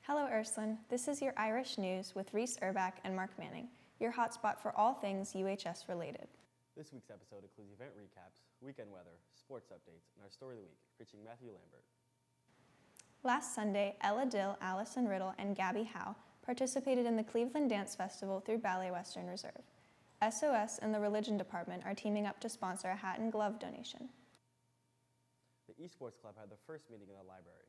Hello, Ursuline. This is your Irish News with Reese Urbach and Mark Manning, your hotspot for all things UHS related. This week's episode includes event recaps, weekend weather, sports updates, and our story of the week, featuring Matthew Lambert. Last Sunday, Ella Dill, Allison Riddle, and Gabby Howe participated in the Cleveland Dance Festival through Ballet Western Reserve. SOS and the Religion Department are teaming up to sponsor a hat and glove donation. The Esports Club had the first meeting in the library.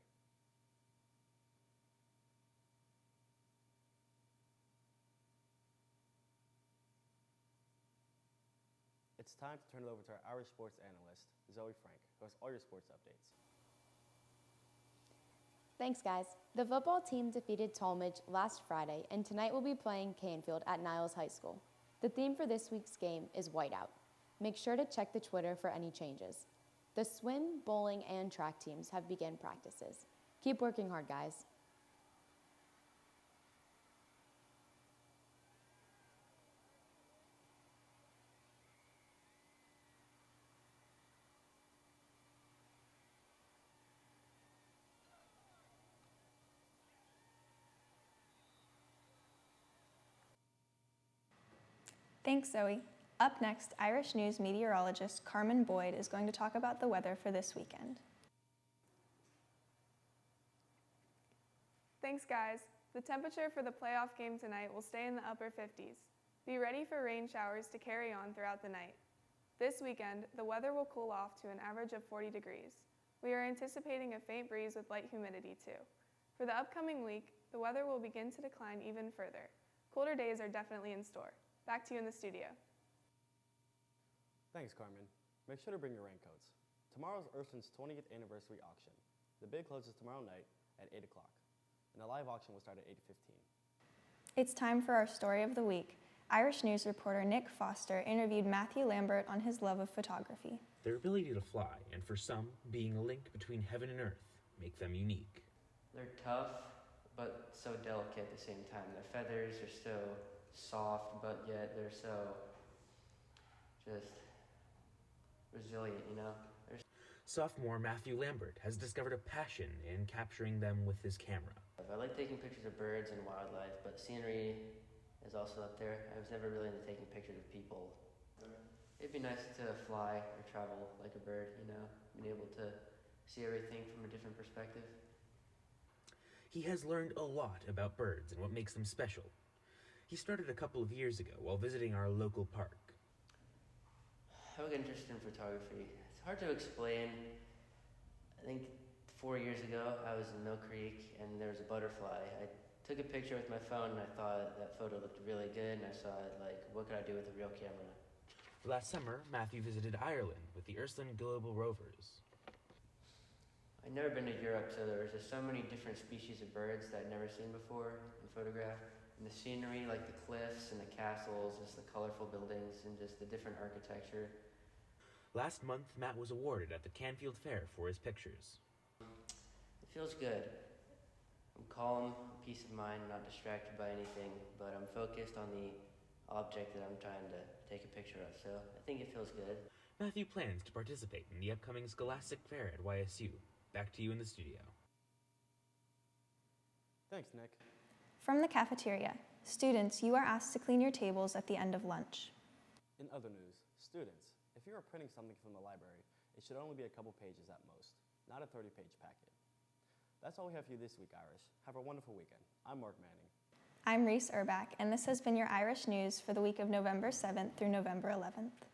It's time to turn it over to our Irish sports analyst, Zoe Frank, who has all your sports updates. Thanks, guys. The football team defeated Tolmage last Friday, and tonight we'll be playing Canfield at Niles High School. The theme for this week's game is whiteout. Make sure to check the Twitter for any changes. The swim, bowling, and track teams have begun practices. Keep working hard, guys. Thanks, Zoe. Up next, Irish News meteorologist Carmen Boyd is going to talk about the weather for this weekend. Thanks, guys. The temperature for the playoff game tonight will stay in the upper 50s. Be ready for rain showers to carry on throughout the night. This weekend, the weather will cool off to an average of 40 degrees. We are anticipating a faint breeze with light humidity, too. For the upcoming week, the weather will begin to decline even further. Colder days are definitely in store. Back to you in the studio. Thanks, Carmen. Make sure to bring your raincoats. Tomorrow's Ursuline's 20th anniversary auction. The bid closes tomorrow night at 8 o'clock, and the live auction will start at 8:15. It's time for our story of the week. Irish News reporter Nick Foster interviewed Matthew Lambert on his love of photography. Their ability to fly, and for some, being a link between heaven and earth, make them unique. They're tough, but so delicate at the same time. Their feathers are so soft, but yet they're so just resilient, you know? Sophomore Matthew Lambert has discovered a passion in capturing them with his camera. I like taking pictures of birds and wildlife, but scenery is also up there. I was never really into taking pictures of people. It'd be nice to fly or travel like a bird, you know, being able to see everything from a different perspective. He has learned a lot about birds and what makes them special. He started a couple of years ago while visiting our local park. I got interested in photography. It's hard to explain. I think 4 years ago, I was in Mill Creek and there was a butterfly. I took a picture with my phone and I thought that photo looked really good, and I saw it like, what could I do with a real camera? Last summer, Matthew visited Ireland with the Ursuline Global Rovers. I'd never been to Europe, so there was just so many different species of birds that I'd never seen before in photograph. And the scenery, like the cliffs and the castles, just the colorful buildings and just the different architecture. Last month, Matt was awarded at the Canfield Fair for his pictures. It feels good. I'm calm, peace of mind, not distracted by anything, but I'm focused on the object that I'm trying to take a picture of, so I think it feels good. Matthew plans to participate in the upcoming Scholastic Fair at YSU. Back to you in the studio. Thanks, Nick. From the cafeteria, students, you are asked to clean your tables at the end of lunch. In other news, students, if you are printing something from the library, it should only be a couple pages at most, not a 30-page packet. That's all we have for you this week, Irish. Have a wonderful weekend. I'm Mark Manning. I'm Reese Urbach, and this has been your Irish News for the week of November 7th through November 11th.